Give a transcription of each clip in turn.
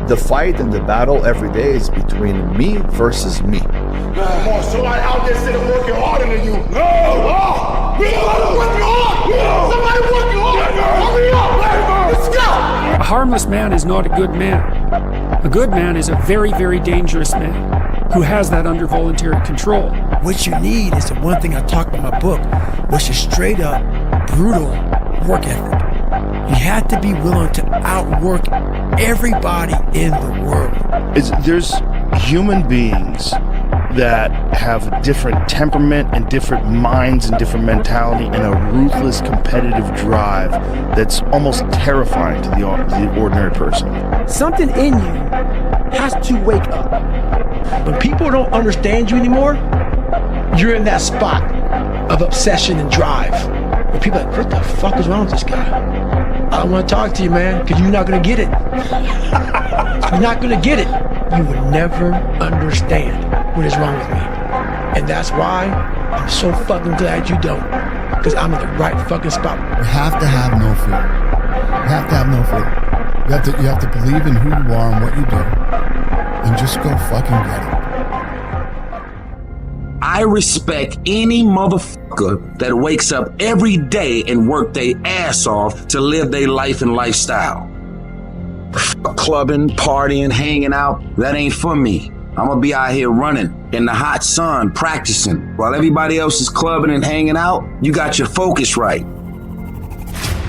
The fight and the battle every day is between me versus me. Come on, somebody out there sitting working harder than you. No! Oh! Somebody working hard! No! Somebody working hard! Hurry up! Let's go! A harmless man is not a good man. A good man is a very, very dangerous man who has that under voluntary control. What you need is the one thing I talk about in my book, which is straight up, brutal work ethic. You have to be willing to outwork everybody in the world. There's human beings that have different temperament and different minds and different mentality and a ruthless competitive drive that's almost terrifying to the ordinary person. Something in you has to wake up. When people don't understand you anymore, you're in that spot of obsession and drive. When people are like, what the fuck is wrong with this guy? I don't want to talk to you, man, because you're not going to get it. You're not going to get it. You will never understand what is wrong with me. And that's why I'm so fucking glad you don't, because I'm in the right fucking spot. You have to have no fear. You have to have no fear. You have to believe in who you are and what you do, and just go fucking get it. I respect any motherfucker that wakes up every day and work their ass off to live their life and lifestyle. Clubbing, partying, hanging out, that ain't for me. I'm gonna be out here running in the hot sun, practicing. While everybody else is clubbing and hanging out, you got your focus right.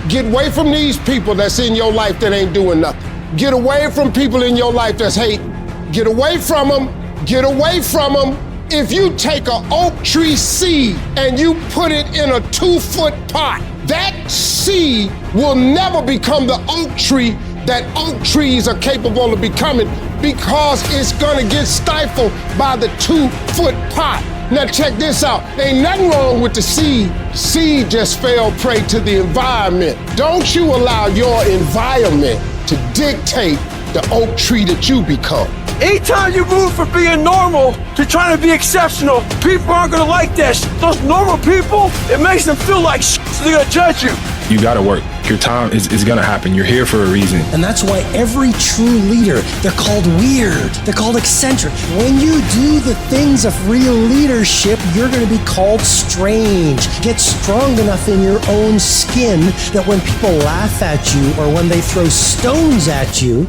Get away from these people that's in your life that ain't doing nothing. Get away from people in your life that's hating. Get away from them. Get away from them. If you take an oak tree seed and you put it in a 2-foot pot, that seed will never become the oak tree that oak trees are capable of becoming, because it's gonna get stifled by the 2-foot pot. Now check this out, ain't nothing wrong with the seed. Seed just fell prey to the environment. Don't you allow your environment to dictate the oak tree that you become. Anytime you move from being normal to trying to be exceptional, people aren't gonna like that shit. Those normal people, it makes them feel like shit, so they're gonna judge you. You gotta work. Your time is gonna happen. You're here for a reason. And that's why every true leader, they're called weird. They're called eccentric. When you do the things of real leadership, you're gonna be called strange. Get strong enough in your own skin that when people laugh at you or when they throw stones at you,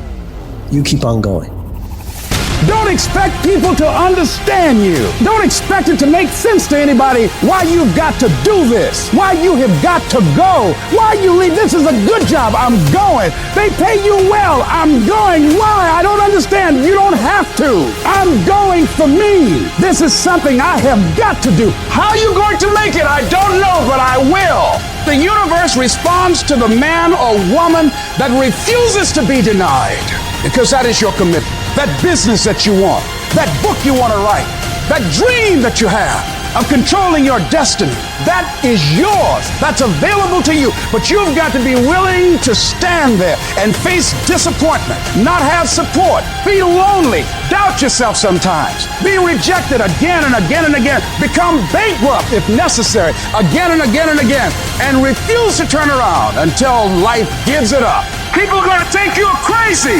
you keep on going. Don't expect people to understand you. Don't expect it to make sense to anybody why you've got to do this, why you have got to go, why you leave. This is a good job. I'm going. They pay you well. I'm going. Why? I don't understand. You don't have to. I'm going for me. This is something I have got to do. How are you going to make it? I don't know, but I will. The universe responds to the man or woman that refuses to be denied, because that is your commitment. That business that you want, that book you want to write, that dream that you have of controlling your destiny, that is yours. That's available to you. But you've got to be willing to stand there and face disappointment, not have support, be lonely, doubt yourself sometimes, be rejected again and again and again, become bankrupt if necessary, again and again and again, and refuse to turn around until life gives it up. People are going to think you're crazy.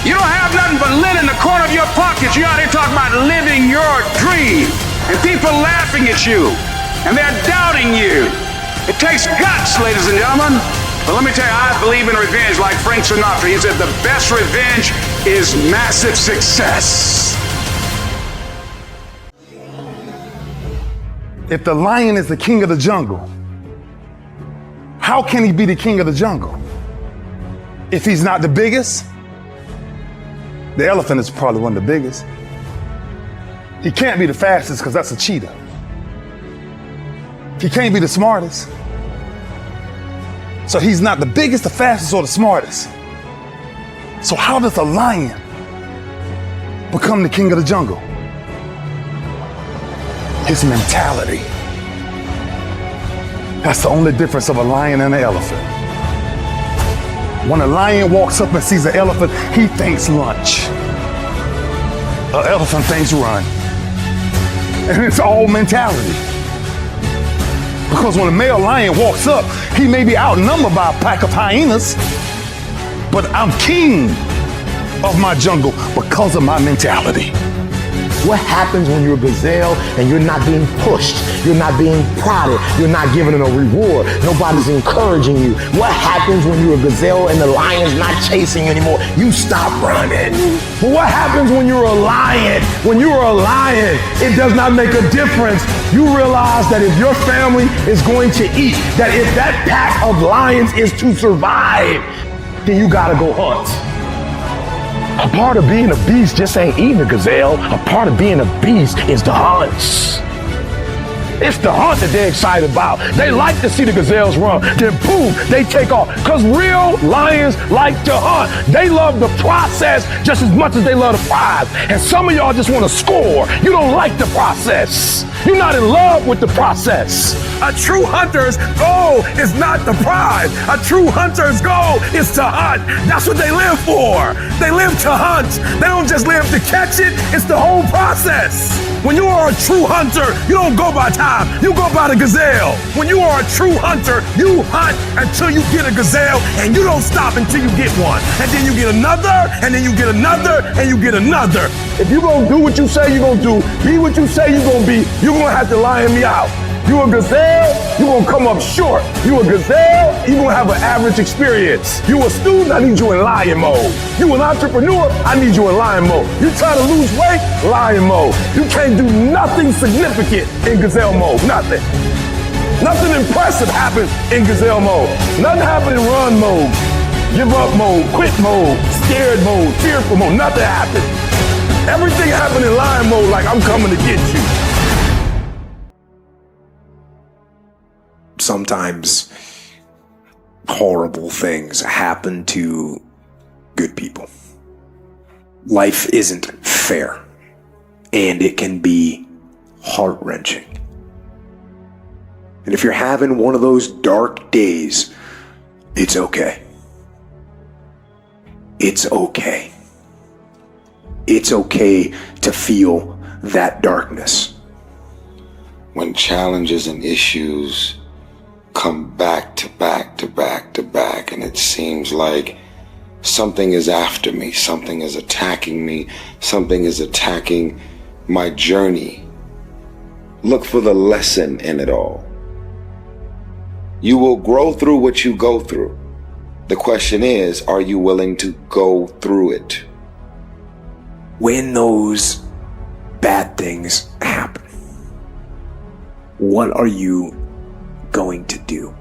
You don't have nothing but lint in the corner of your pockets. You out here talking about living your dream. And people laughing at you. And they're doubting you. It takes guts, ladies and gentlemen. But let me tell you, I believe in revenge like Frank Sinatra. He said the best revenge is massive success. If the lion is the king of the jungle, how can he be the king of the jungle? If he's not the biggest? The elephant is probably one of the biggest. He can't be the fastest because that's a cheetah. He can't be the smartest. So he's not the biggest, the fastest, or the smartest. So how does a lion become the king of the jungle? His mentality. That's the only difference of a lion and an elephant. When a lion walks up and sees an elephant, he thinks lunch. An elephant thinks run. And it's all mentality. Because when a male lion walks up, he may be outnumbered by a pack of hyenas, but I'm king of my jungle because of my mentality. What happens when you're a gazelle and you're not being pushed, you're not being prodded, you're not given a reward, nobody's encouraging you? What happens when you're a gazelle and the lion's not chasing you anymore? You stop running. But what happens when you're a lion? When you're a lion, it does not make a difference. You realize that if your family is going to eat, that if that pack of lions is to survive, then you gotta go hunt. A part of being a beast just ain't eating a gazelle. A part of being a beast is the hunts. It's the hunt that they're excited about. They like to see the gazelles run. Then boom, they take off. Because real lions like to hunt. They love the process just as much as they love the prize. And some of y'all just want to score. You don't like the process. You're not in love with the process. A true hunter's goal is not the prize. A true hunter's goal is to hunt. That's what they live for. They live to hunt. They don't just live to catch it. It's the whole process. When you are a true hunter, you don't go by time. You go by the gazelle. When you are a true hunter, you hunt until you get a gazelle, and you don't stop until you get one. And then you get another, and then you get another, and you get another. If you're gonna do what you say you're gonna do, be what you say you're gonna be, you're gonna have to lion me out. You a gazelle, you gonna come up short. You a gazelle, you gonna have an average experience. You a student, I need you in lion mode. You an entrepreneur, I need you in lion mode. You try to lose weight, lion mode. You can't do nothing significant in gazelle mode, nothing. Nothing impressive happens in gazelle mode. Nothing happens in run mode, give up mode, quit mode, scared mode, fearful mode, nothing happens. Everything happens in lion mode like I'm coming to get you. Sometimes horrible things happen to good people. Life isn't fair, and it can be heart-wrenching. And if you're having one of those dark days, it's okay. It's okay. It's okay to feel that darkness. When challenges and issues come back to back to back to back, and it seems like something is after me, something is attacking me, something is attacking my journey. Look for the lesson in it all. You will grow through what you go through. The question is, are you willing to go through it? When those bad things happen, what are you going to do?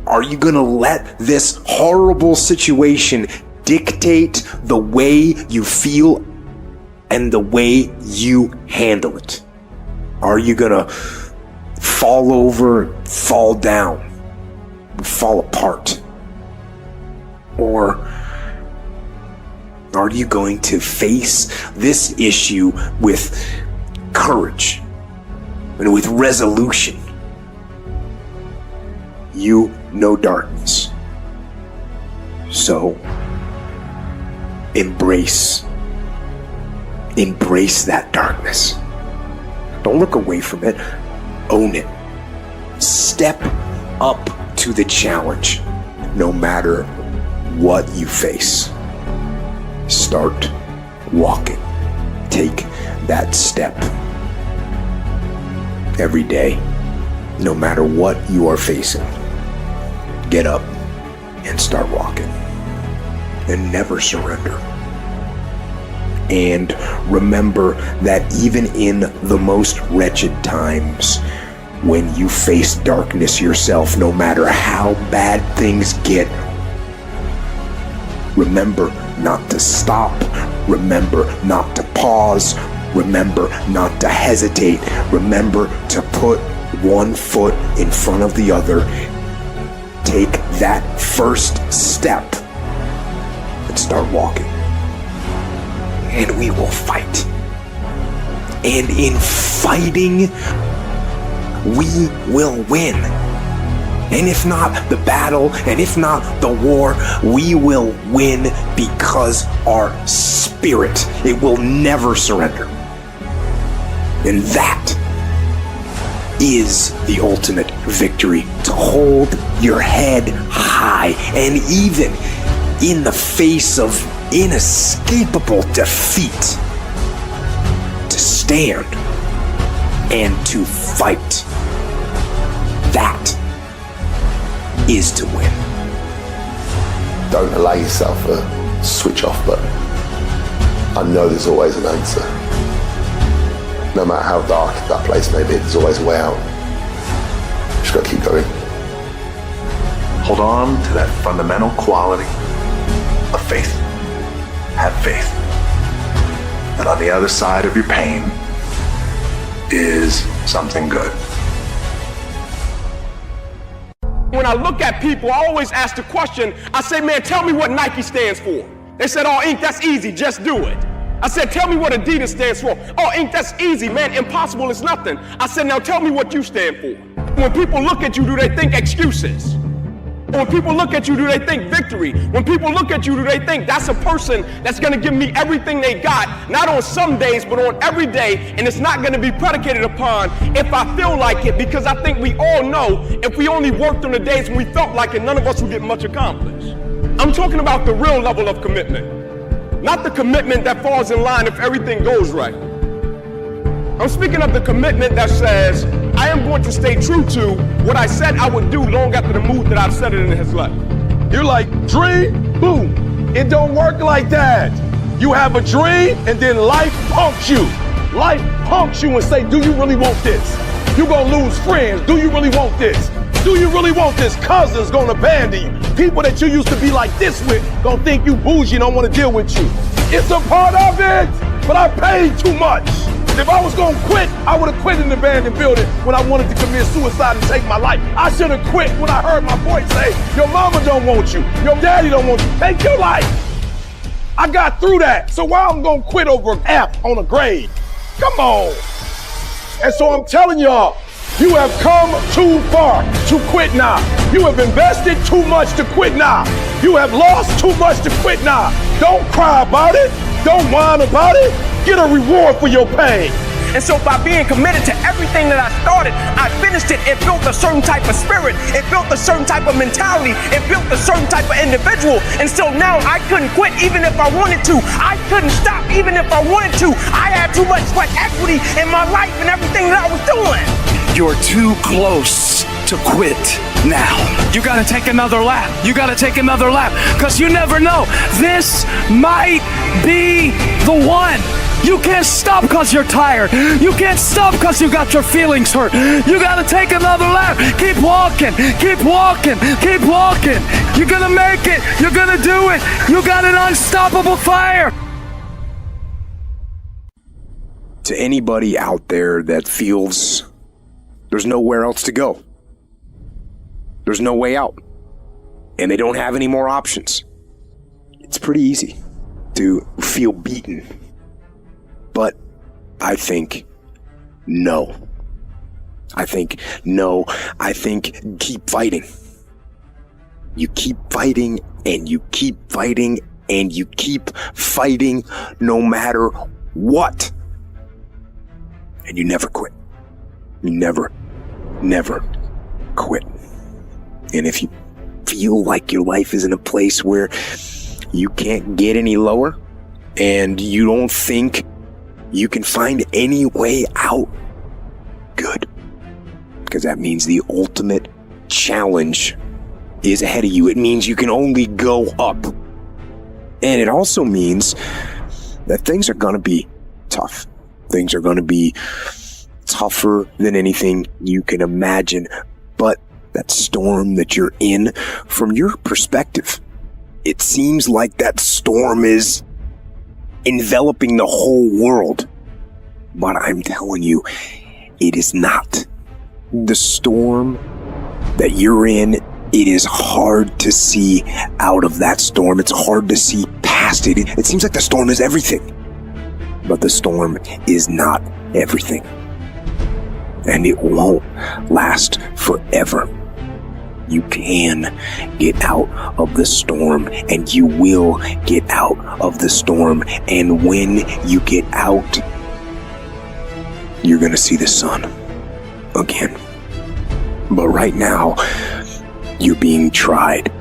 Are you going to let this horrible situation dictate the way you feel and the way you handle it? Are you going to fall over, fall down, fall apart? Or are you going to face this issue with courage and with resolution? You know darkness. So embrace that darkness. Don't look away from it. Own it. Step up to the challenge, no matter what you face. Start walking. Take that step every day, no matter what you are facing. Get up and start walking, and never surrender. And remember that even in the most wretched times, when you face darkness yourself, no matter how bad things get, remember not to stop. Remember not to pause. Remember not to hesitate. Remember to put one foot in front of the other. Take that first step and start walking. And we will fight. And in fighting, we will win. And if not the battle, and if not the war, we will win because our spirit, it will never surrender. And that is the ultimate victory, to hold your head high, and even in the face of inescapable defeat to stand and to fight. That is to win. Don't allow yourself a switch off button. I know there's always an answer. No matter how dark that place may be, there's always a way out. Just gotta keep going. Hold on to that fundamental quality of faith. Have faith that on the other side of your pain is something good. When I look at people, I always ask the question, I say, man, tell me what Nike stands for. They said, oh, Inc., that's easy, just do it. I said, tell me what Adidas stands for. Oh, Inc., that's easy, man, impossible is nothing. I said, now tell me what you stand for. When people look at you, do they think excuses? When people look at you, do they think victory? When people look at you, do they think that's a person that's gonna give me everything they got, not on some days, but on every day, and it's not gonna be predicated upon if I feel like it, because I think we all know if we only worked on the days when we felt like it, none of us would get much accomplished. I'm talking about the real level of commitment, not the commitment that falls in line if everything goes right. I'm speaking of the commitment that says, I am going to stay true to what I said I would do long after the mood that I've said it in has left. You're like, dream, boom. It don't work like that. You have a dream and then life punks you. Life punks you and say, do you really want this? You're gonna lose friends. Do you really want this? Do you really want this? Cousins gonna abandon you. People that you used to be like this with gonna think you bougie and don't wanna deal with you. It's a part of it, but I paid too much. If I was gonna quit, I would have quit in the abandoned building when I wanted to commit suicide and take my life. I should have quit when I heard my voice say, your mama don't want you, your daddy don't want you, take your life. I got through that, so why I'm gonna quit over an F on a grade? Come on. And so I'm telling y'all, you have come too far to quit now. You have invested too much to quit now. You have lost too much to quit now. Don't cry about it. Don't whine about it. Get a reward for your pain. And so by being committed to everything that I started, I finished it. It built a certain type of spirit. It built a certain type of mentality. It built a certain type of individual. And so now I couldn't quit even if I wanted to. I couldn't stop even if I wanted to. I had too much sweat equity in my life and everything that I was doing. You're too close to quit now. You gotta take another lap. You gotta take another lap, because you never know. This might be the one. You can't stop because you're tired. You can't stop because you got your feelings hurt. You gotta take another lap. Keep walking, keep walking, keep walking. You're gonna make it. You're gonna do it. You got an unstoppable fire. To anybody out there that feels there's nowhere else to go, there's no way out, and they don't have any more options, it's pretty easy to feel beaten. But I think no. I think keep fighting. You keep fighting and you keep fighting and you keep fighting no matter what. And you never quit. You never quit. And if you feel like your life is in a place where you can't get any lower and you don't think you can find any way out, good. Because that means the ultimate challenge is ahead of you. It means you can only go up. And it also means that things are going to be tough. Things are going to be tougher than anything you can imagine. But that storm that you're in, from your perspective, it seems like that storm is enveloping the whole world. But I'm telling you, it is not. The storm that you're in, it is hard to see out of that storm. It's hard to see past it. It seems like the storm is everything. But the storm is not everything. And it won't last forever. You can get out of the storm, and you will get out of the storm. And when you get out, you're gonna see the sun again. But right now, you're being tried.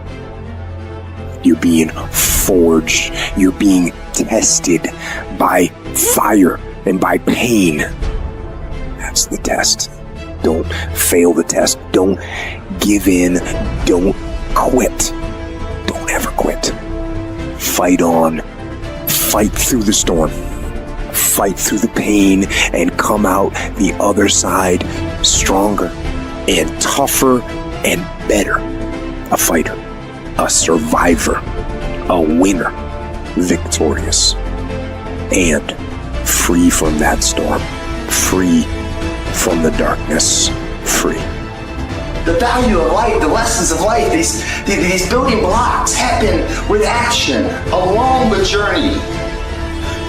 You're being forged. You're being tested by fire and by pain. That's the test. Don't fail the test. Don't give in. Don't quit. Don't ever quit. Fight on. Fight through the storm. Fight through the pain and come out the other side stronger and tougher and better. A fighter, a survivor, a winner, victorious, and free from that storm, free from the darkness, free. The value of life, the lessons of life, these building blocks happen with action along the journey.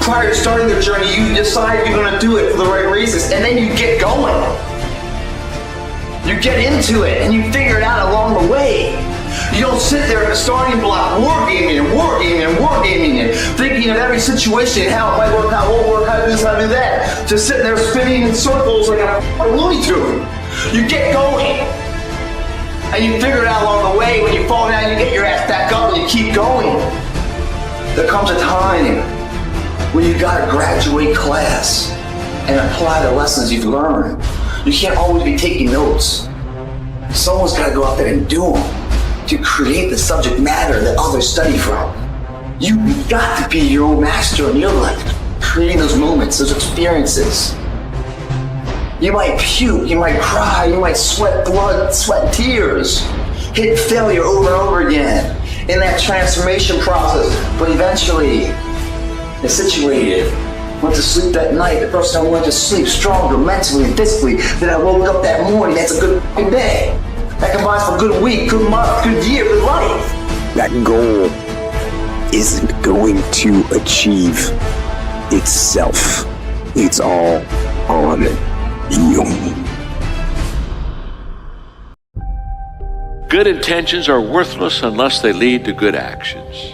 Prior to starting the journey, you decide you're going to do it for the right reasons, and then you get going. You get into it, and you figure it out along the way. You don't sit there at the starting block, wargaming and thinking of every situation, how it might work, how it won't work, how to do this, how to do that. Just sitting there spinning in circles like a Looney Tune. You get going. And you figure it out along the way. When you fall down, you get your ass back up and you keep going. There comes a time when you gotta graduate class and apply the lessons you've learned. You can't always be taking notes. Someone's gotta go out there and do them to create the subject matter that others study from. You've got to be your own master in your life, creating those moments, those experiences. You might puke, you might cry, you might sweat blood, sweat tears, hit failure over and over again in that transformation process, but eventually you're situated. Went to sleep that night, the person I went to sleep stronger mentally and physically than I woke up that morning. That's a good fucking day. That combines for a good week, good month, good year, good life. That goal isn't going to achieve itself. It's all on you. Good intentions are worthless unless they lead to good actions.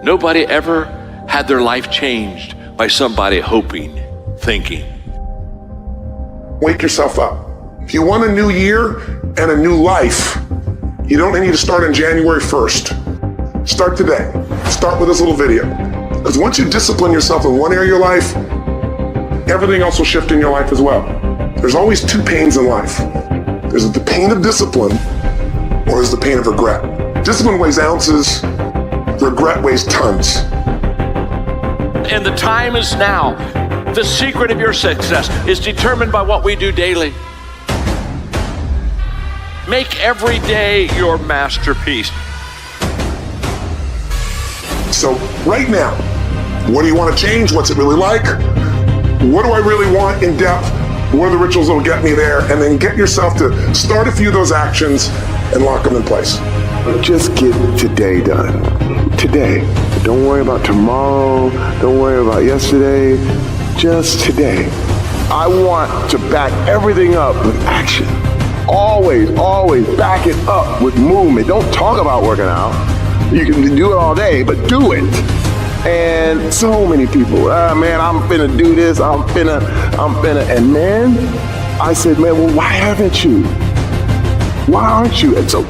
Nobody ever had their life changed by somebody hoping, thinking. Wake yourself up. If you want a new year and a new life, you don't need to start on January 1st. Start today. Start with this little video. Because once you discipline yourself in one area of your life, everything else will shift in your life as well. There's always two pains in life. There's the pain of discipline, or there's the pain of regret. Discipline weighs ounces, regret weighs tons. And the time is now. The secret of your success is determined by what we do daily. Make every day your masterpiece. So right now, what do you want to change? What's it really like? What do I really want in depth? What are the rituals that will get me there? And then get yourself to start a few of those actions and lock them in place. Just get today done. Today. Don't worry about tomorrow. Don't worry about yesterday. Just today. I want to back everything up with action. Always back it up with movement. Don't talk about working out. You can do it all day, but do it. And so many people, man, I'm finna do this, I'm finna, and man, I said, man, well, why haven't you? Why aren't you? And so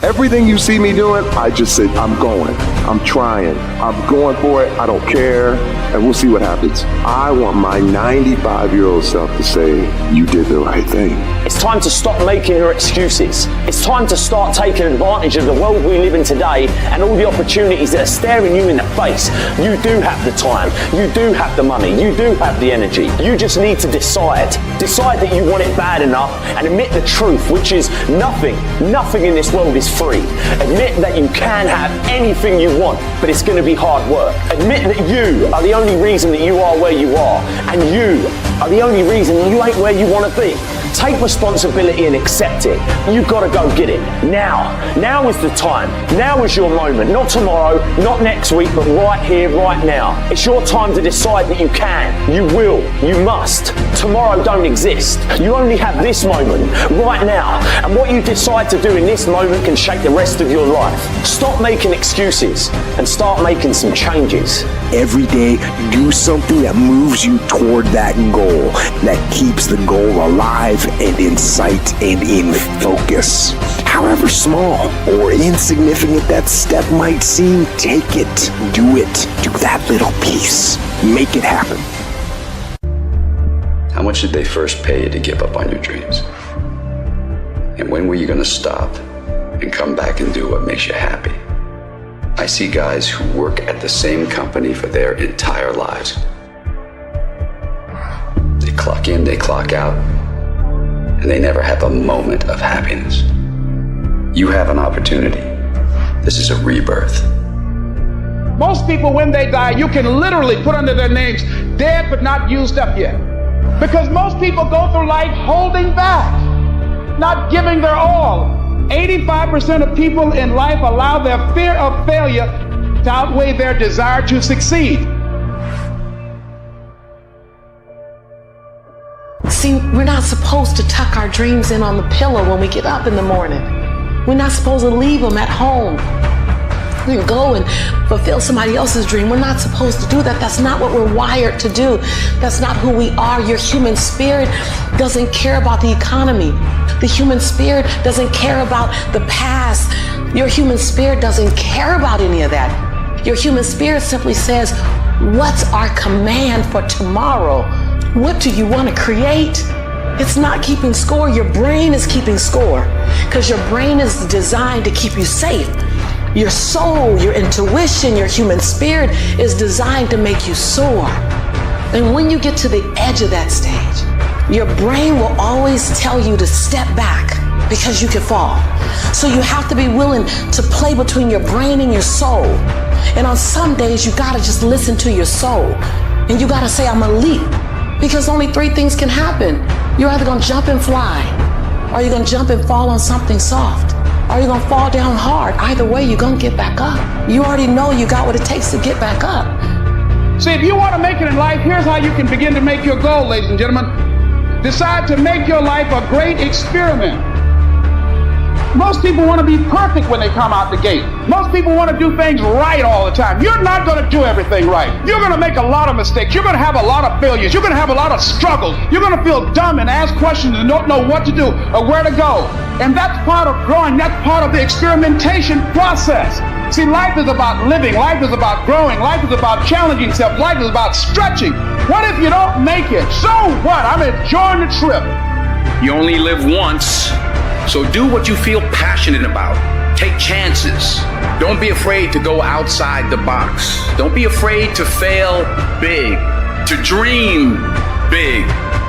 everything you see me doing, I just said, I'm going, I'm trying, I'm going for it, I don't care, and we'll see what happens. I want my 95-year-old self to say, you did the right thing. It's time to stop making your excuses. It's time to start taking advantage of the world we live in today and all the opportunities that are staring you in the face. You do have the time, you do have the money, you do have the energy. You just need to decide. Decide that you want it bad enough and admit the truth, which is nothing in this world is free. Admit that you can have anything you want, but it's going to be hard work. Admit that you are the only reason that you are where you are, and you are the only reason you ain't where you want to be. Take responsibility and accept it. You've got to go get it now. Now is the time. Now is your moment. Not tomorrow, not next week, but right here, right now. It's your time to decide that you can, you will, you must. Tomorrow don't exist. You only have this moment, right now. And what you decide to do in this moment can shape the rest of your life. Stop making excuses and start making some changes. Every day, do something that moves you toward that goal, that keeps the goal alive and in sight and in focus. However small or insignificant that step might seem, take it, do it, do that little piece, make it happen. How much did they first pay you to give up on your dreams? And when were you going to stop and come back and do what makes you happy? I see guys who work at the same company for their entire lives. They clock in, they clock out, and they never have a moment of happiness. You have an opportunity. This is a rebirth. Most people, when they die, you can literally put under their names, dead but not used up yet. Because most people go through life holding back, not giving their all. 85% of people in life allow their fear of failure to outweigh their desire to succeed. See, we're not supposed to tuck our dreams in on the pillow when we get up in the morning. We're not supposed to leave them at home. We can go and fulfill somebody else's dream. We're not supposed to do that. That's not what we're wired to do. That's not who we are. Your human spirit doesn't care about the economy. The human spirit doesn't care about the past. Your human spirit doesn't care about any of that. Your human spirit simply says, what's our command for tomorrow? What do you want to create? It's not keeping score. Your brain is keeping score because your brain is designed to keep you safe. Your soul, your intuition, your human spirit is designed to make you soar. And when you get to the edge of that stage, your brain will always tell you to step back because you can fall. So you have to be willing to play between your brain and your soul. And on some days, you gotta just listen to your soul. And you gotta say, I'm gonna leap. Because only three things can happen. You're either gonna jump and fly, or you're gonna jump and fall on something soft, or you're gonna fall down hard. Either way, you're gonna get back up. You already know you got what it takes to get back up. See, if you want to make it in life, here's how you can begin to make your goal, ladies and gentlemen. Decide to make your life a great experiment. Most people want to be perfect when they come out the gate. Most people want to do things right all the time. You're not going to do everything right. You're going to make a lot of mistakes. You're going to have a lot of failures. You're going to have a lot of struggles. You're going to feel dumb and ask questions and don't know what to do or where to go. And that's part of growing. That's part of the experimentation process. See, life is about living. Life is about growing. Life is about challenging yourself. Life is about stretching. What if you don't make it? So what? I'm enjoying the trip. You only live once. So do what you feel passionate about. Take chances. Don't be afraid to go outside the box. Don't be afraid to fail big, to dream big.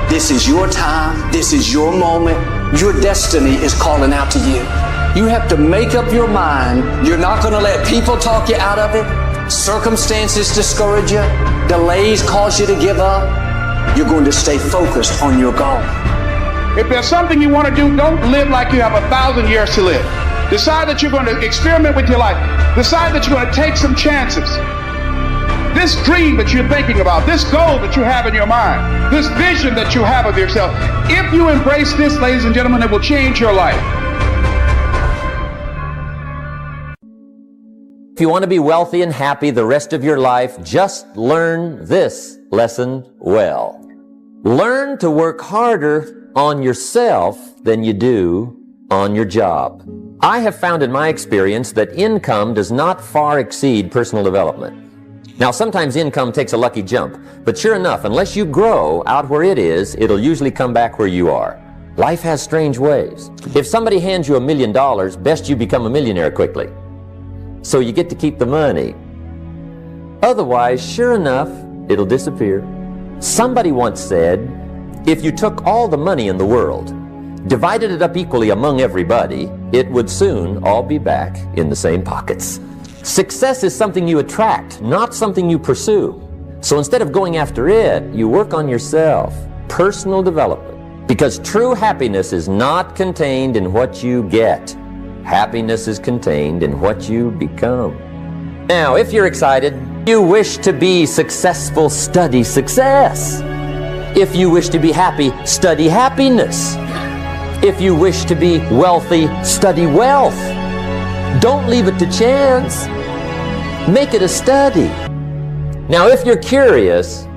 This is your time. This is your moment. Your destiny is calling out to you. You have to make up your mind. You're not going to let people talk you out of it. Circumstances discourage you. Delays cause you to give up. You're going to stay focused on your goal. If there's something you want to do, don't live like you have 1,000 years to live. Decide that you're going to experiment with your life. Decide that you're going to take some chances. This dream that you're thinking about, this goal that you have in your mind, this vision that you have of yourself, if you embrace this, ladies and gentlemen, it will change your life. If you want to be wealthy and happy the rest of your life, just learn this lesson well. Learn to work harder on yourself than you do on your job. I have found in my experience that income does not far exceed personal development. Now, sometimes income takes a lucky jump, but sure enough, unless you grow out where it is, it'll usually come back where you are. Life has strange ways. If somebody hands you $1 million, best you become a millionaire quickly, so you get to keep the money. Otherwise, sure enough, it'll disappear. Somebody once said, if you took all the money in the world, divided it up equally among everybody, it would soon all be back in the same pockets. Success is something you attract, not something you pursue. So instead of going after it, you work on yourself, personal development. Because true happiness is not contained in what you get. Happiness is contained in what you become. Now, if you're excited, you wish to be successful, study success. If you wish to be happy, study happiness. If you wish to be wealthy, study wealth. Don't leave it to chance. Make it a study. Now, if you're curious,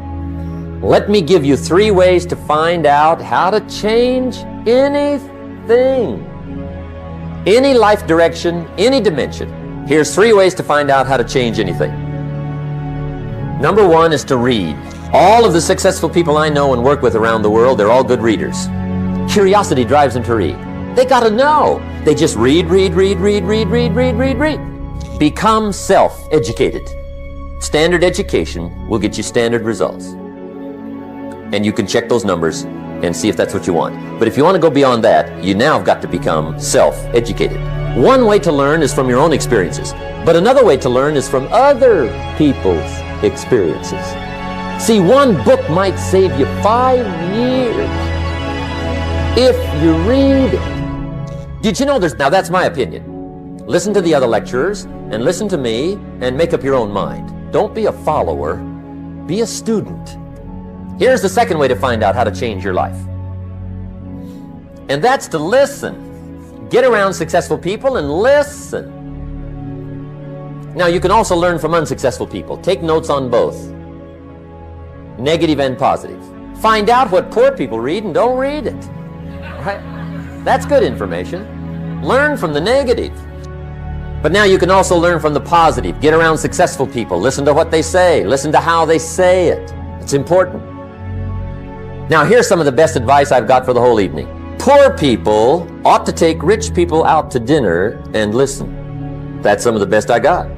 let me give you 3 ways to find out how to change anything. Any life direction, any dimension. Here's 3 ways to find out how to change anything. Number 1 is to read. All of the successful people I know and work with around the world, they're all good readers. Curiosity drives them to read. They gotta know. They just read. Become self-educated. Standard education will get you standard results. And you can check those numbers and see if that's what you want. But if you want to go beyond that, you now have got to become self-educated. One way to learn is from your own experiences, but another way to learn is from other people's experiences. See, one book might save you 5 years if you read it. Did you know now that's my opinion. Listen to the other lecturers and listen to me and make up your own mind. Don't be a follower, be a student. Here's the second way to find out how to change your life. And that's to listen. Get around successful people and listen. Now, you can also learn from unsuccessful people. Take notes on both, negative and positive. Find out what poor people read and don't read it. Right? That's good information. Learn from the negative. But now you can also learn from the positive. Get around successful people. Listen to what they say. Listen to how they say it. It's important. Now, here's some of the best advice I've got for the whole evening. Poor people ought to take rich people out to dinner and listen. That's some of the best I got.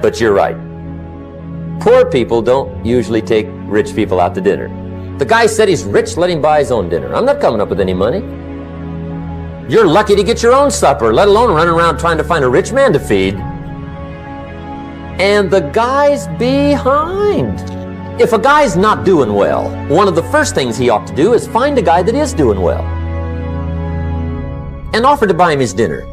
But you're right. Poor people don't usually take rich people out to dinner. The guy said he's rich, let him buy his own dinner. I'm not coming up with any money. You're lucky to get your own supper, let alone running around trying to find a rich man to feed. And the guy's behind. If a guy's not doing well, one of the first things he ought to do is find a guy that is doing well and offer to buy him his dinner.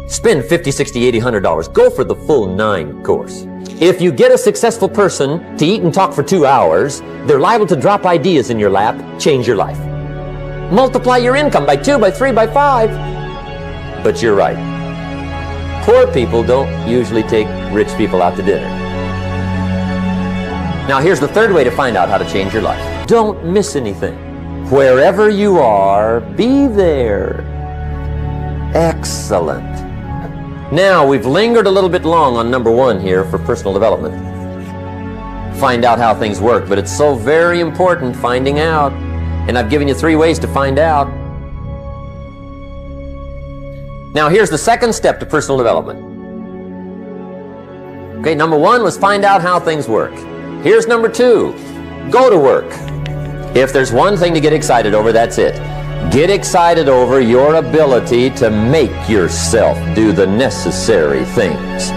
Spend $50, $60, $80, $100. Go for the full 9 course. If you get a successful person to eat and talk for 2 hours, they're liable to drop ideas in your lap, change your life. Multiply your income by 2, by 3, by 5. But you're right. Poor people don't usually take rich people out to dinner. Now, here's the third way to find out how to change your life. Don't miss anything. Wherever you are, be there. Excellent. Now, we've lingered a little bit long on number 1 here for personal development. Find out how things work, but it's so very important finding out. And I've given you 3 ways to find out. Now, here's the second step to personal development. Okay, number 1 was find out how things work. Here's number 2, go to work. If there's one thing to get excited over, that's it. Get excited over your ability to make yourself do the necessary things.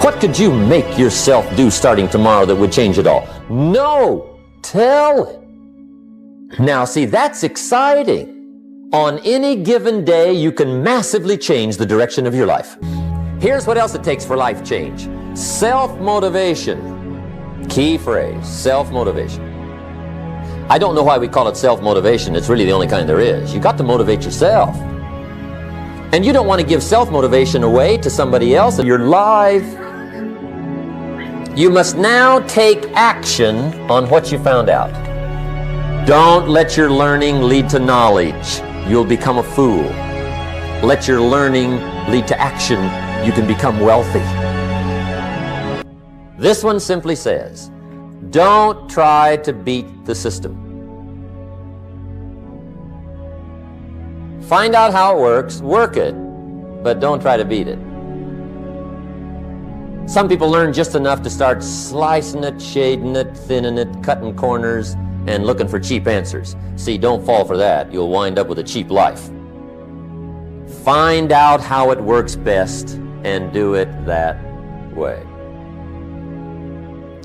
What could you make yourself do starting tomorrow that would change it all? No, tell it. Now, see, that's exciting. On any given day, you can massively change the direction of your life. Here's what else it takes for life change. Self-motivation. Key phrase, self-motivation. I don't know why we call it self-motivation. It's really the only kind there is. You got to motivate yourself. And you don't want to give self-motivation away to somebody else in your life. You must now take action on what you found out. Don't let your learning lead to knowledge. You'll become a fool. Let your learning lead to action. You can become wealthy. This one simply says, don't try to beat the system. Find out how it works, work it, but don't try to beat it. Some people learn just enough to start slicing it, shading it, thinning it, cutting corners, and looking for cheap answers. See, don't fall for that. You'll wind up with a cheap life. Find out how it works best and do it that way.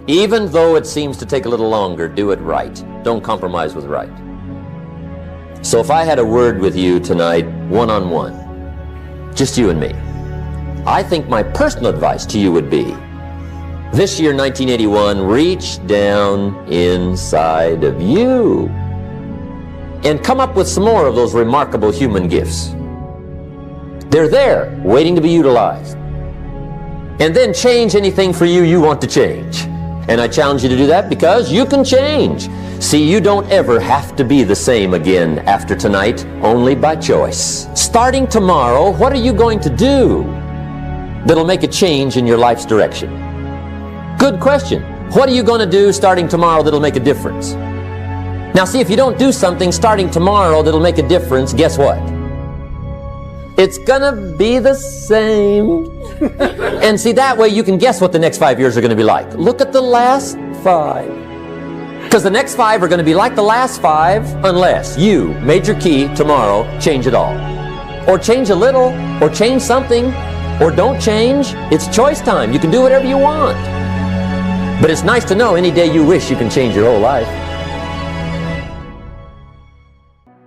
Even though it seems to take a little longer, do it right. Don't compromise with right. So if I had a word with you tonight, one-on-one, just you and me, I think my personal advice to you would be, This year, 1981, reach down inside of you and come up with some more of those remarkable human gifts. They're there, waiting to be utilized. And then change anything for you want to change. And I challenge you to do that because you can change. See, you don't ever have to be the same again after tonight, only by choice. Starting tomorrow, what are you going to do that'll make a change in your life's direction? Good question. What are you going to do starting tomorrow that'll make a difference? Now see, if you don't do something starting tomorrow that'll make a difference, guess what? It's gonna be the same. And see, that way you can guess what the next 5 years are gonna be like. Look at the last 5. Because the next 5 are gonna be like the last 5 unless you, major key, tomorrow, change it all. Or change a little, or change something, or don't change. It's choice time. You can do whatever you want. But it's nice to know any day you wish you can change your whole life.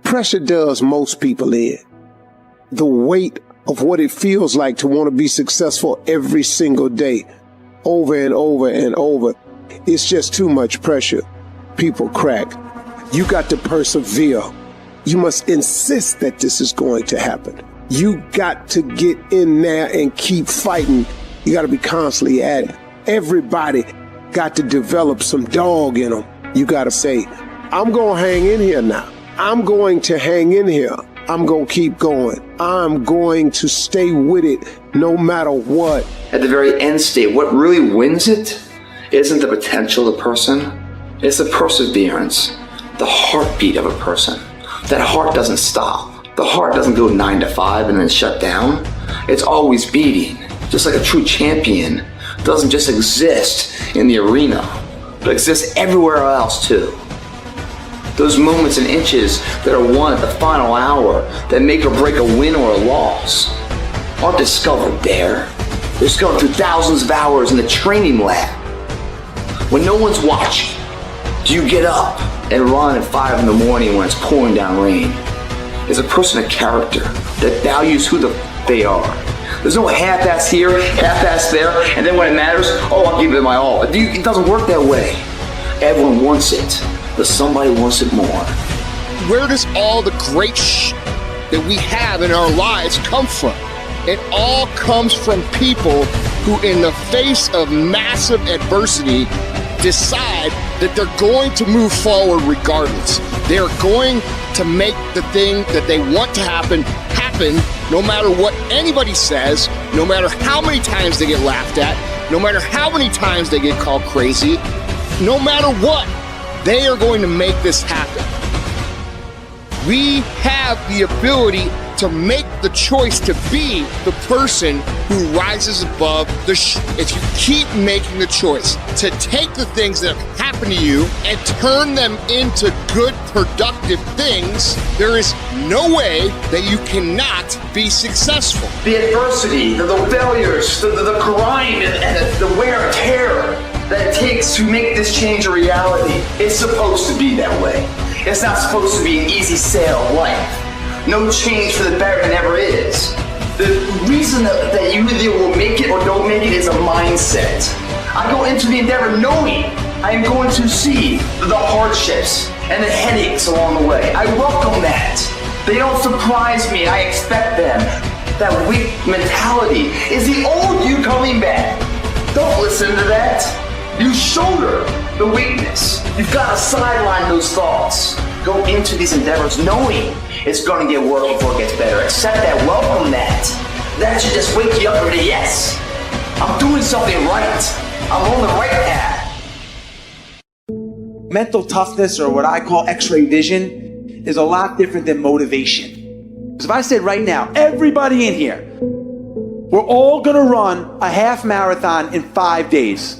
Pressure does most people in. The weight of what it feels like to want to be successful every single day, over and over and over. It's just too much pressure. People crack. You got to persevere. You must insist that this is going to happen. You got to get in there and keep fighting. You got to be constantly at it. Everybody got to develop some dog in them. You got to say, I'm going to hang in here now. I'm going to hang in here. I'm going to keep going. I'm going to stay with it no matter what. At the very end state, what really wins it isn't the potential of the person. It's the perseverance, the heartbeat of a person. That heart doesn't stop. The heart doesn't go 9 to 5 and then shut down. It's always beating. Just like a true champion doesn't just exist in the arena, but exists everywhere else too. Those moments and inches that are won at the final hour that make or break a win or a loss aren't discovered there. They're discovered through thousands of hours in the training lab. When no one's watching, do you get up and run at 5 in the morning when it's pouring down rain? Is a person a character that values who they are? There's no half-ass here, half-ass there, and then when it matters, oh, I'll give it my all. It doesn't work that way. Everyone wants it, but somebody wants it more. Where does all the great that we have in our lives come from? It all comes from people who, in the face of massive adversity, decide that they're going to move forward regardless. They're going to make the thing that they want to happen no matter what anybody says, no matter how many times they get laughed at, no matter how many times they get called crazy, no matter what, they are going to make this happen. We have the ability to make the choice to be the person who rises above the if you keep making the choice to take the things that have happened to you and turn them into good, productive things, there is no way that you cannot be successful. The adversity, the failures, the grind, and the wear and tear that it takes to make this change a reality, it's supposed to be that way. It's not supposed to be an easy sail of life. No change for the better never is. The reason that you either will make it or don't make it is a mindset. I go into the endeavor knowing I am going to see the hardships and the headaches along the way. I welcome that. They don't surprise me, I expect them. That weak mentality is the old you coming back. Don't listen to that. You shoulder the weakness. You've got to sideline those thoughts. Go into these endeavors knowing it's going to get worse before it gets better. Accept that, welcome that. That should just wake you up every day. Yes, I'm doing something right. I'm on the right path. Mental toughness, or what I call X-ray vision, is a lot different than motivation. Because if I said right now, everybody in here, we're all going to run a half marathon in 5 days.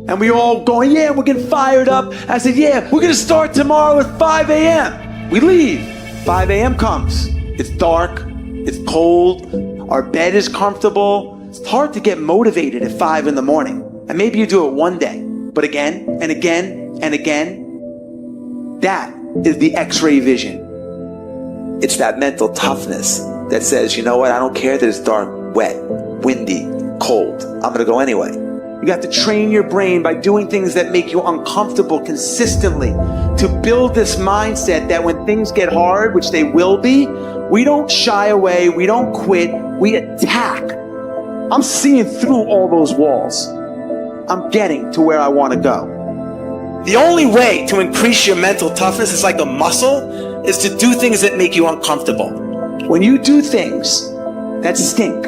And we all going, yeah, we're getting fired up. I said, yeah, we're going to start tomorrow at 5 a.m. We leave. 5 a.m. comes. It's dark. It's cold. Our bed is comfortable. It's hard to get motivated at 5 in the morning. And maybe you do it one day. But again and again and again, that is the X-ray vision. It's that mental toughness that says, you know what, I don't care that it's dark, wet, windy, cold. I'm going to go anyway. You got to train your brain by doing things that make you uncomfortable consistently to build this mindset that when things get hard, which they will be, we don't shy away, we don't quit, we attack. I'm seeing through all those walls. I'm getting to where I want to go. The only way to increase your mental toughness is like a muscle, is to do things that make you uncomfortable. When you do things that stink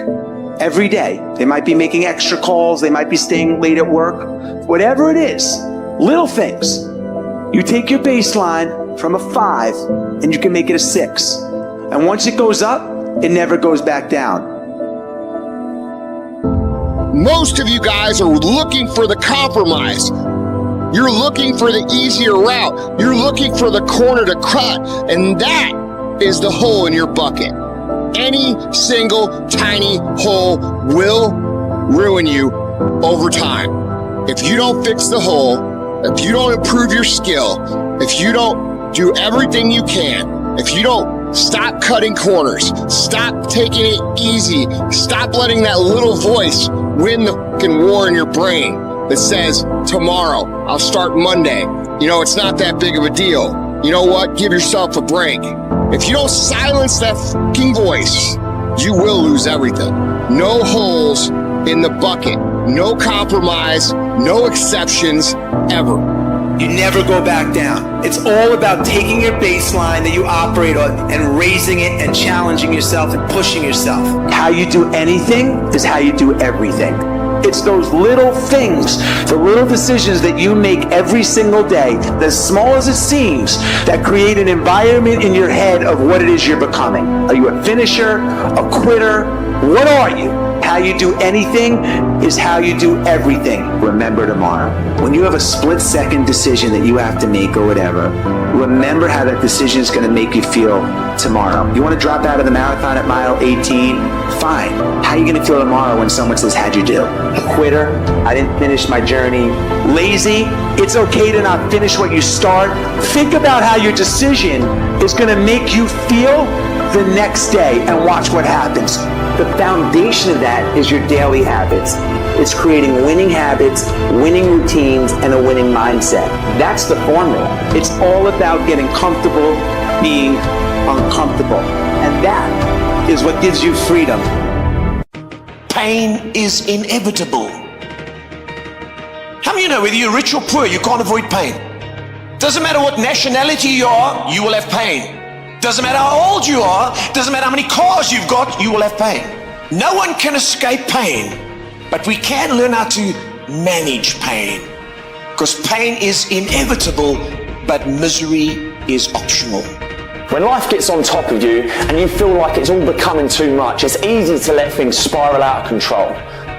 every day, they might be making extra calls, they might be staying late at work, whatever it is, little things. You take your baseline from a 5 and you can make it a 6. And once it goes up, it never goes back down. Most of you guys are looking for the compromise. You're looking for the easier route. You're looking for the corner to cut. And that is the hole in your bucket. Any single tiny hole will ruin you over time. If you don't fix the hole, if you don't improve your skill, if you don't do everything you can, if you don't stop cutting corners, stop taking it easy, stop letting that little voice win the fucking war in your brain that says, tomorrow, I'll start Monday. You know, it's not that big of a deal. You know what? Give yourself a break. If you don't silence that fucking voice, you will lose everything. No holes in the bucket. No compromise. No exceptions ever. You never go back down. It's all about taking your baseline that you operate on and raising it and challenging yourself and pushing yourself. How you do anything is how you do everything. It's those little things, the little decisions that you make every single day, as small as it seems, that create an environment in your head of what it is you're becoming. Are you a finisher, a quitter? What are you? How you do anything is how you do everything. Remember tomorrow. When you have a split-second decision that you have to make or whatever, remember how that decision is going to make you feel tomorrow. You want to drop out of the marathon at mile 18? Fine. How are you going to feel tomorrow when someone says, how'd you do? A quitter? I didn't finish my journey. Lazy? It's okay to not finish what you start. Think about how your decision is going to make you feel the next day and watch what happens. The foundation of that is your daily habits. It's creating winning habits, winning routines, and a winning mindset. That's the formula. It's all about getting comfortable being uncomfortable. And that is what gives you freedom. Pain is inevitable. How many of you know whether you're rich or poor, you can't avoid pain? Doesn't matter what nationality you are, you will have pain. Doesn't matter how old you are, doesn't matter how many cars you've got, you will have pain. No one can escape pain, but we can learn how to manage pain. Because pain is inevitable, but misery is optional. When life gets on top of you and you feel like it's all becoming too much, it's easy to let things spiral out of control.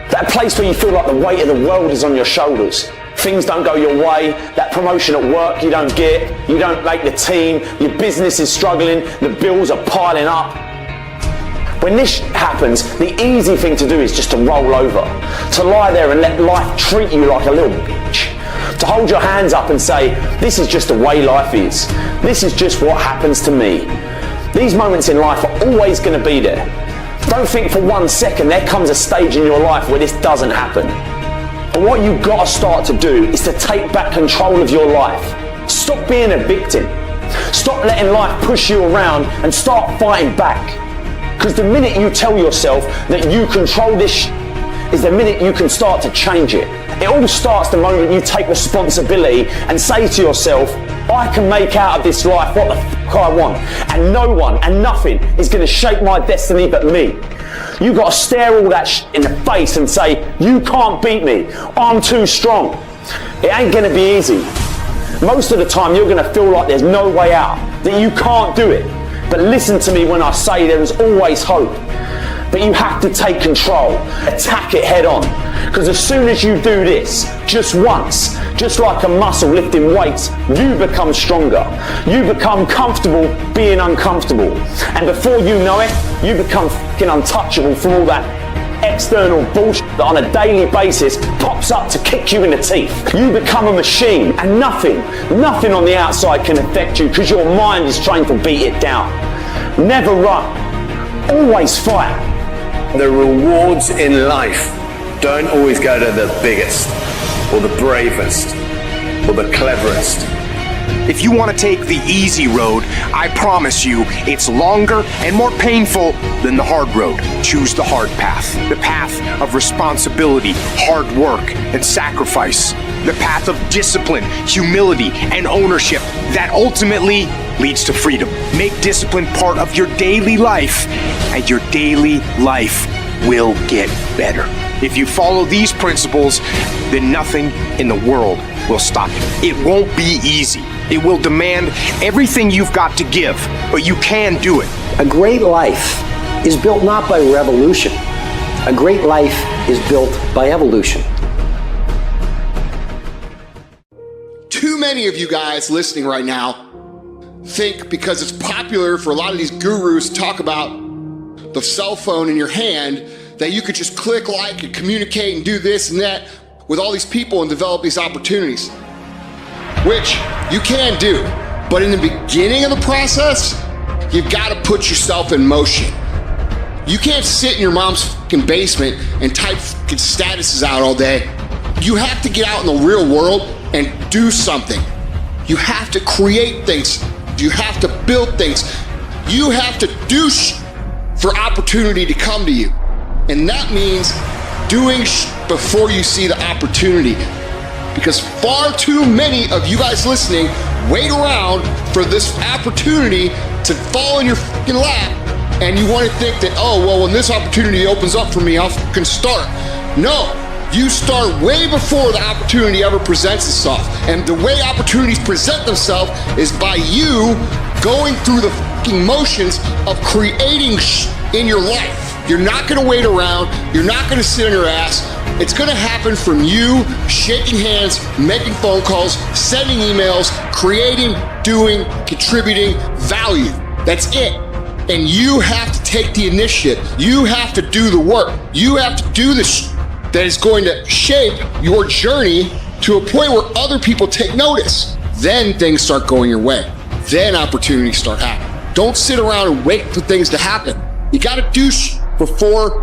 That place where you feel like the weight of the world is on your shoulders. Things don't go your way, that promotion at work you don't get, you don't make the team, your business is struggling, the bills are piling up. When this happens, the easy thing to do is just to roll over, to lie there and let life treat you like a little bitch, to hold your hands up and say, this is just the way life is, this is just what happens to me. These moments in life are always going to be there. Don't think for 1 second there comes a stage in your life where this doesn't happen. But what you've got to start to do is to take back control of your life. Stop being a victim. Stop letting life push you around and start fighting back. Because the minute you tell yourself that you control this is the minute you can start to change it. It all starts the moment you take responsibility and say to yourself, I can make out of this life what the fuck I want. And no one and nothing is going to shape my destiny but me. You got to stare all that shit in the face and say, you can't beat me. I'm too strong. It ain't going to be easy. Most of the time you're going to feel like there's no way out, that you can't do it. But listen to me when I say there is always hope. But you have to take control, attack it head on. Because as soon as you do this, just once, just like a muscle lifting weights, you become stronger. You become comfortable being uncomfortable. And before you know it, you become fucking untouchable from all that external bullshit that on a daily basis pops up to kick you in the teeth. You become a machine and nothing on the outside can affect you because your mind is trained to beat it down. Never run, always fight. The rewards in life Don't always go to the biggest, or the bravest, or the cleverest. If you want to take the easy road, I promise you it's longer and more painful than the hard road. Choose the hard path. The path of responsibility, hard work, and sacrifice. The path of discipline, humility, and ownership that ultimately leads to freedom. Make discipline part of your daily life, and your daily life will get better. If you follow these principles, then nothing in the world will stop you. It won't be easy. It will demand everything you've got to give, but you can do it. A great life is built not by revolution. A great life is built by evolution. Too many of you guys listening right now think because it's popular for a lot of these gurus to talk about the cell phone in your hand that you could just click like and communicate and do this and that with all these people and develop these opportunities, which you can do. But in the beginning of the process, you've got to put yourself in motion. You can't sit in your mom's fucking basement and type fucking statuses out all day. You have to get out in the real world and do something. You have to create things. You have to build things. You have to do for opportunity to come to you. And that means doing before you see the opportunity. Because far too many of you guys listening wait around for this opportunity to fall in your fucking lap, and you want to think that, oh, well, when this opportunity opens up for me, I'll fucking start. No, you start way before the opportunity ever presents itself. And the way opportunities present themselves is by you going through the fucking motions of creating in your life. You're not gonna wait around, you're not gonna sit on your ass. It's gonna happen from you shaking hands, making phone calls, sending emails, creating, doing, contributing value. That's it. And you have to take the initiative. You have to do the work. You have to do the that is going to shape your journey to a point where other people take notice. Then things start going your way. Then opportunities start happening. Don't sit around and wait for things to happen. You gotta do before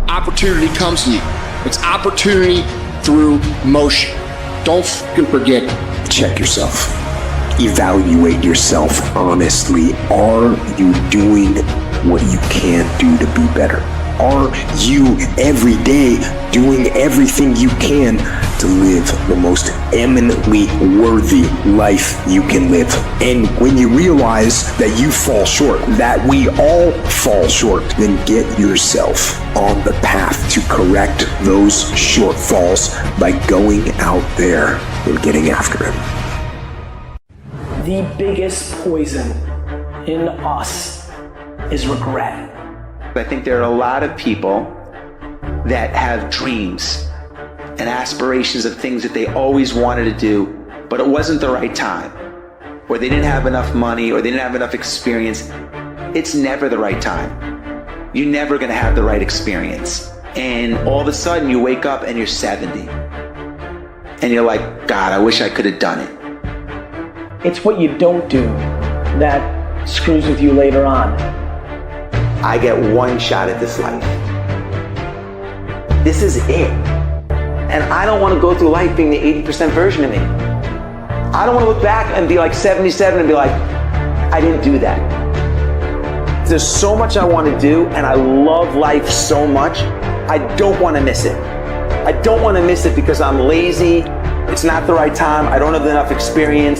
opportunity comes to you. It's opportunity through motion. Don't fucking forget it. Check yourself. Evaluate yourself honestly. Are you doing what you can do to be better? Are you every day doing everything you can to live the most eminently worthy life you can live? And when you realize that you fall short, that we all fall short, then get yourself on the path to correct those shortfalls by going out there and getting after it. The biggest poison in us is regret. I think there are a lot of people that have dreams and aspirations of things that they always wanted to do, but it wasn't the right time, or they didn't have enough money, or they didn't have enough experience. It's never the right time. You're never gonna have the right experience. And all of a sudden you wake up and you're 70. And you're like, God, I wish I could have done it. It's what you don't do that screws with you later on. I get one shot at this life. This is it. And I don't want to go through life being the 80% version of me. I don't want to look back and be like 77 and be like, I didn't do that. There's so much I want to do, and I love life so much, I don't want to miss it. I don't want to miss it because I'm lazy, it's not the right time, I don't have enough experience.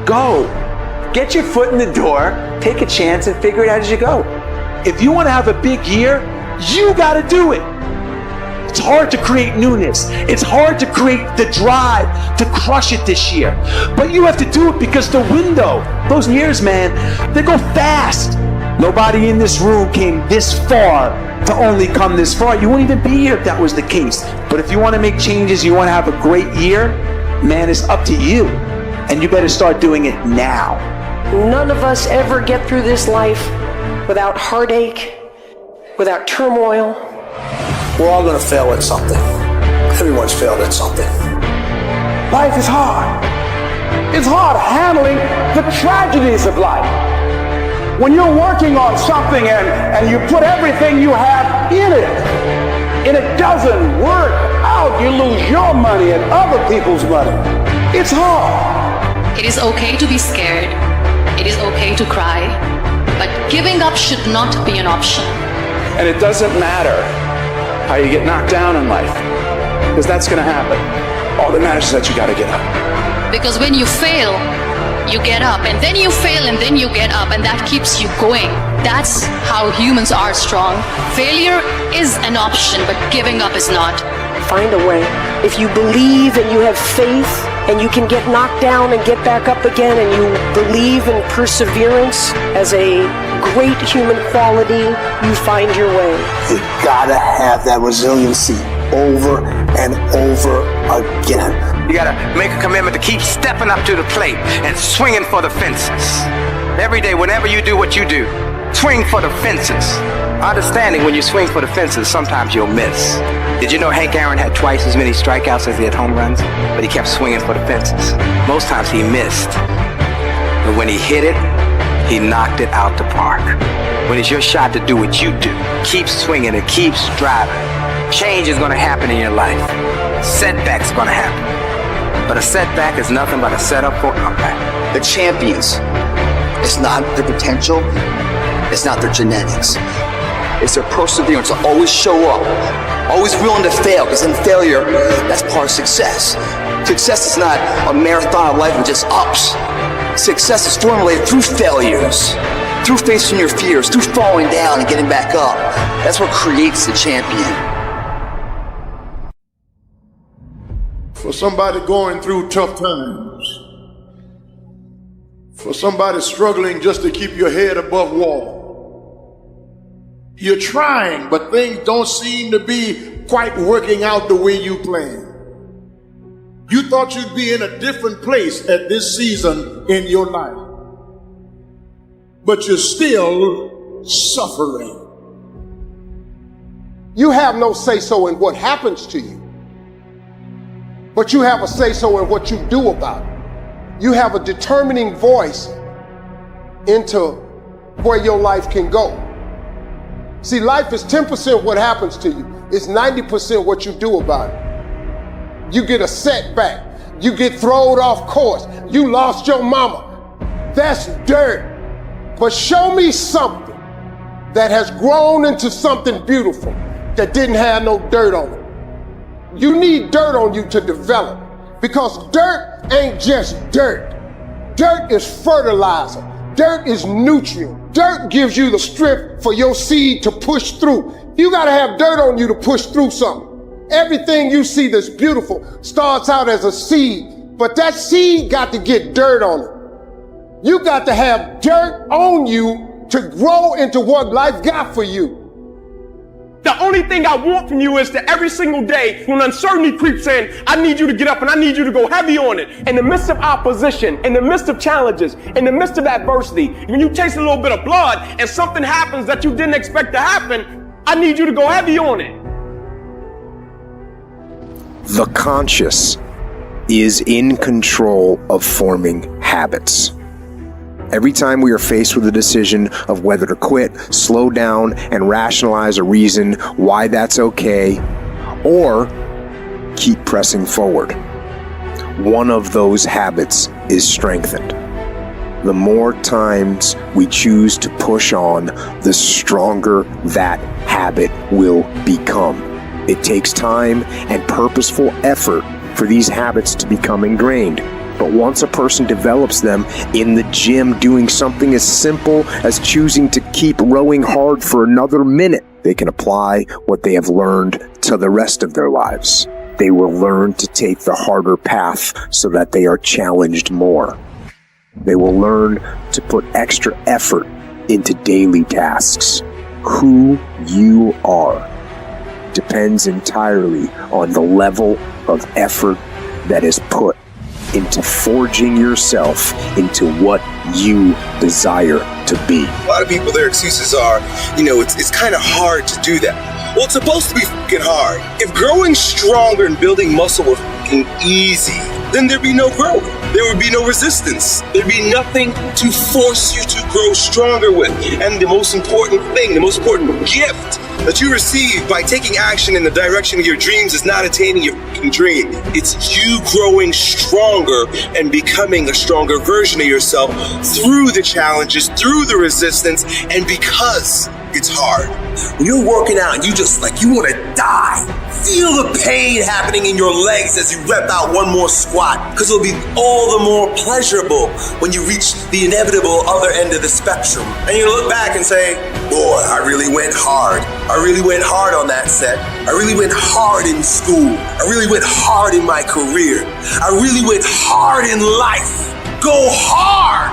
Go. Get your foot in the door, take a chance, and figure it out as you go. If you want to have a big year, you got to do it. It's hard to create newness. It's hard to create the drive to crush it this year. But you have to do it because the window, those years, man, they go fast. Nobody in this room came this far to only come this far. You wouldn't even be here if that was the case. But if you want to make changes, you want to have a great year, man, it's up to you. And you better start doing it now. None of us ever get through this life without heartache, without turmoil. We're all going to fail at something. Everyone's failed at something. Life is hard. It's hard handling the tragedies of life. When you're working on something and you put everything you have in it, and it doesn't work out, you lose your money and other people's money. It's hard. It is okay to be scared. It is okay to cry. But giving up should not be an option. And it doesn't matter how you get knocked down in life, because that's going to happen. All that matters is that you got to get up. Because when you fail, you get up, and then you fail, and then you get up, and that keeps you going. That's how humans are strong. Failure is an option, but giving up is not. Find a way. If you believe and you have faith and you can get knocked down and get back up again, and you believe in perseverance as a great human quality, you find your way. You gotta have that resiliency over and over again. You gotta make a commitment to keep stepping up to the plate and swinging for the fences. Every day, whenever you do what you do, swing for the fences. Understanding when you swing for the fences, sometimes you'll miss. Did you know Hank Aaron had twice as many strikeouts as he had home runs? But he kept swinging for the fences. Most times he missed. But when he hit it, he knocked it out the park. When it's your shot to do what you do, keep swinging and keep striving. Change is gonna happen in your life. Setbacks are gonna happen. But a setback is nothing but a setup for a comeback. The champions, it's not their potential, it's not their genetics. It's their perseverance to always show up, always willing to fail, because in failure, that's part of success. Success is not a marathon of life with just ups. Success is formulated through failures, through facing your fears, through falling down and getting back up. That's what creates the champion. For somebody going through tough times, for somebody struggling just to keep your head above water, you're trying, but things don't seem to be quite working out the way you planned. You thought you'd be in a different place at this season in your life, but you're still suffering. You have no say-so in what happens to you, but you have a say-so in what you do about it. You have a determining voice into where your life can go. See, life is 10% what happens to you. It's 90% what you do about it. You get a setback. You get thrown off course. You lost your mama. That's dirt. But show me something that has grown into something beautiful that didn't have no dirt on it. You need dirt on you to develop, because dirt ain't just dirt. Dirt is fertilizer. Dirt is nutrient. Dirt gives you the strength for your seed to push through. You gotta have dirt on you to push through something. Everything you see that's beautiful starts out as a seed, but that seed got to get dirt on it. You got to have dirt on you to grow into what life got for you. The only thing I want from you is that every single day when uncertainty creeps in, I need you to get up and I need you to go heavy on it. In the midst of opposition, in the midst of challenges, in the midst of adversity, when you taste a little bit of blood and something happens that you didn't expect to happen, I need you to go heavy on it. The conscious is in control of forming habits. Every time we are faced with a decision of whether to quit, slow down, and rationalize a reason why that's okay, or keep pressing forward, one of those habits is strengthened. The more times we choose to push on, the stronger that habit will become. It takes time and purposeful effort for these habits to become ingrained. But once a person develops them in the gym, doing something as simple as choosing to keep rowing hard for another minute, they can apply what they have learned to the rest of their lives. They will learn to take the harder path so that they are challenged more. They will learn to put extra effort into daily tasks. Who you are depends entirely on the level of effort that is put into forging yourself into what you desire to be. A lot of people, their excuses are, it's kind of hard to do that. Well, it's supposed to be fucking hard. If growing stronger and building muscle were fucking easy, then there'd be no growth. There would be no resistance. There'd be nothing to force you to grow stronger with. And the most important thing, the most important gift that you receive by taking action in the direction of your dreams is not attaining your fucking dream. It's you growing stronger and becoming a stronger version of yourself through the challenges, through the resistance, and because it's hard. When you're working out and you just you want to die, feel the pain happening in your legs as you rep out one more squat, because it'll be all the more pleasurable when you reach the inevitable other end of the spectrum. And you look back and say, boy, I really went hard. I really went hard on that set. I really went hard in school. I really went hard in my career. I really went hard in life. Go hard.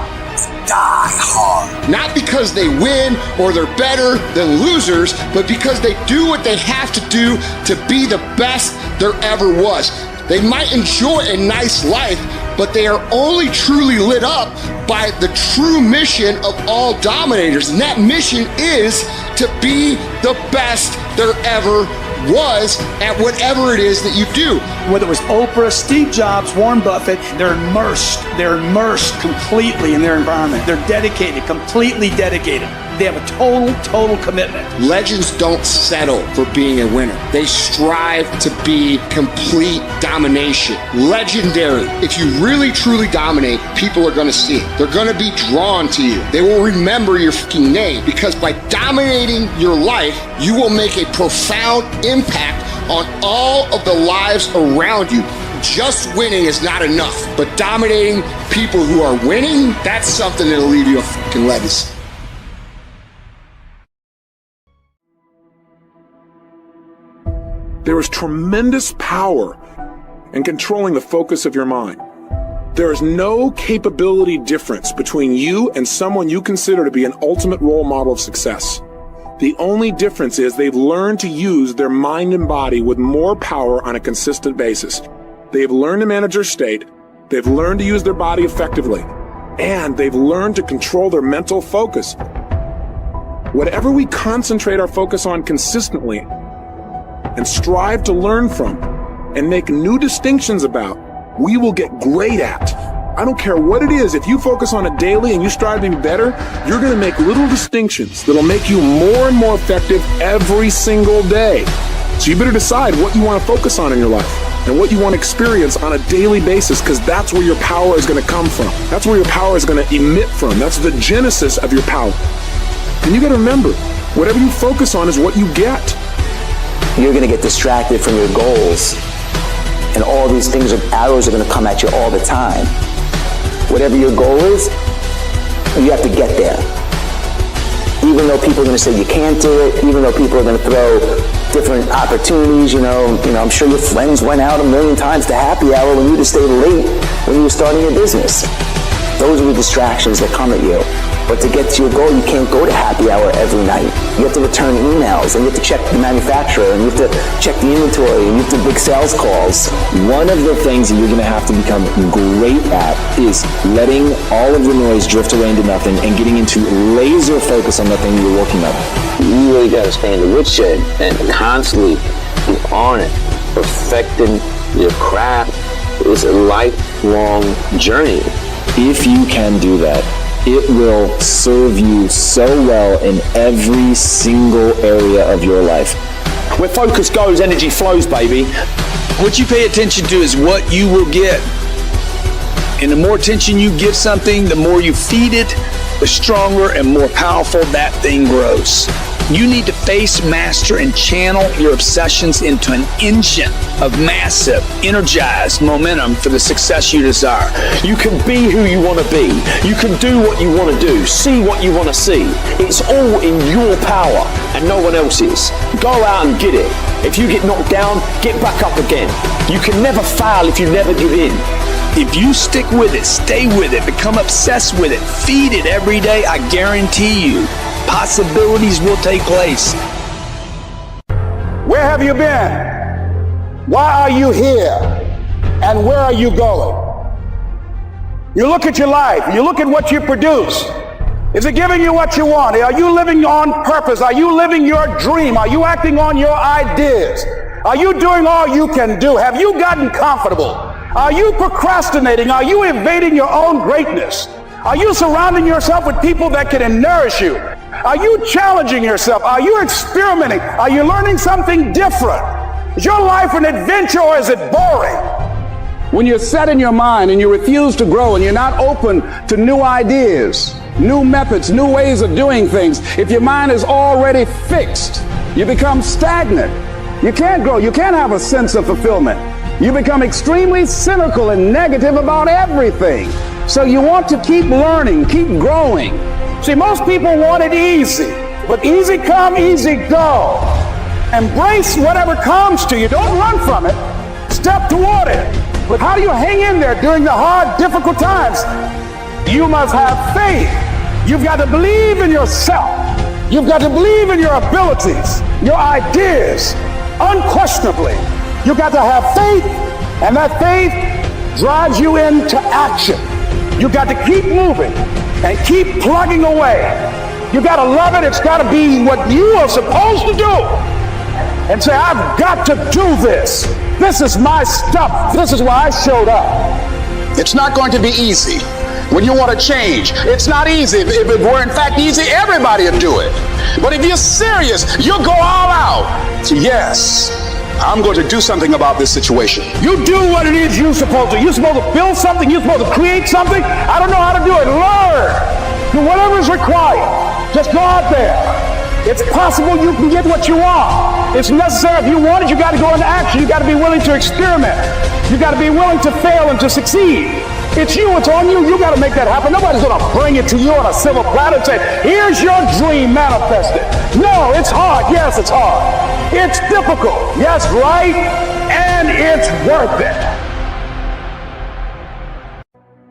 Die hard. Not because they win or they're better than losers, but because they do what they have to do to be the best there ever was. They might enjoy a nice life, but they are only truly lit up by the true mission of all dominators. And that mission is to be the best there ever was at whatever it is that you do. Whether it was Oprah, Steve Jobs, Warren Buffett, they're immersed completely in their environment. They're dedicated, completely dedicated. They have a total commitment. Legends don't settle for being a winner. They strive to be complete domination. Legendary. If you really truly dominate, people are going to see it. They're going to be drawn to you. They will remember your fucking name, because by dominating your life, you will make a profound impact on all of the lives around you. Just winning is not enough, but dominating people who are winning, that's something that'll leave you a fucking legacy. There is tremendous power in controlling the focus of your mind. There is no capability difference between you and someone you consider to be an ultimate role model of success. The only difference is they've learned to use their mind and body with more power on a consistent basis. They've learned to manage their state, they've learned to use their body effectively, and they've learned to control their mental focus. Whatever we concentrate our focus on consistently and strive to learn from and make new distinctions about, we will get great at. I don't care what it is. If you focus on it daily and you strive to be better, you're going to make little distinctions that'll make you more and more effective every single day. So you better decide what you want to focus on in your life and what you want to experience on a daily basis, because that's where your power is going to come from. That's where your power is going to emit from. That's the genesis of your power. And you got to remember, whatever you focus on is what you get. You're going to get distracted from your goals, and all these things, arrows are going to come at you all the time. Whatever your goal is, you have to get there. Even though people are going to say you can't do it, even though people are going to throw different opportunities, I'm sure your friends went out 1,000,000 times to happy hour when you just stayed late when you were starting your business. Those are the distractions that come at you. But to get to your goal, you can't go to happy hour every night. You have to return emails, and you have to check the manufacturer, and you have to check the inventory, and you have to make sales calls. One of the things that you're going to have to become great at is letting all of the noise drift away into nothing and getting into laser focus on the thing you're working on. You really got to stay in the woodshed and constantly be on it, perfecting your craft. It's a lifelong journey. If you can do that, it will serve you so well in every single area of your life. Where focus goes, energy flows, baby. What you pay attention to is what you will get. And the more attention you give something, the more you feed it, the stronger and more powerful that thing grows. You need to face, master, and channel your obsessions into an engine of massive, energized momentum for the success you desire. You can be who you want to be. You can do what you want to do. See what you want to see. It's all in your power and no one else's. Go out and get it. If you get knocked down, get back up again. You can never fail if you never give in. If you stick with it, stay with it, become obsessed with it, feed it every day, I guarantee you, possibilities will take place. Where have you been? Why are you here? And where are you going? You look at your life, you look at what you produce. Is it giving you what you want? Are you living on purpose? Are you living your dream? Are you acting on your ideas? Are you doing all you can do? Have you gotten comfortable? Are you procrastinating? Are you evading your own greatness? Are you surrounding yourself with people that can nourish you? Are you challenging yourself? Are you experimenting? Are you learning something different? Is your life an adventure or is it boring? When you're set in your mind and you refuse to grow and you're not open to new ideas, new methods, new ways of doing things, if your mind is already fixed, you become stagnant. You can't grow. You can't have a sense of fulfillment. You become extremely cynical and negative about everything. So you want to keep learning, keep growing. See, most people want it easy, but easy come, easy go. Embrace whatever comes to you. Don't run from it. Step toward it. But how do you hang in there during the hard, difficult times? You must have faith. You've got to believe in yourself. You've got to believe in your abilities, your ideas, unquestionably. You've got to have faith, and that faith drives you into action. You've got to keep moving and keep plugging away. You've got to love it. It's got to be what you are supposed to do. And say, I've got to do this. This is my stuff. This is why I showed up. It's not going to be easy. When you want to change, it's not easy. If it were in fact easy, everybody would do it. But if you're serious, you'll go all out. Yes, I'm going to do something about this situation. You do what it is you're supposed to. You're supposed to build something. You're supposed to create something. I don't know how to do it. Learn. Do whatever is required. Just go out there. It's possible you can get what you want. It's necessary. If you want it, you got to go into action. You got to be willing to experiment. You got to be willing to fail and to succeed. It's you. It's on you. You got to make that happen. Nobody's going to bring it to you on a silver platter and say, here's your dream manifested. No, it's hard. Yes, it's hard. It's difficult. Yes, right. And it's worth it.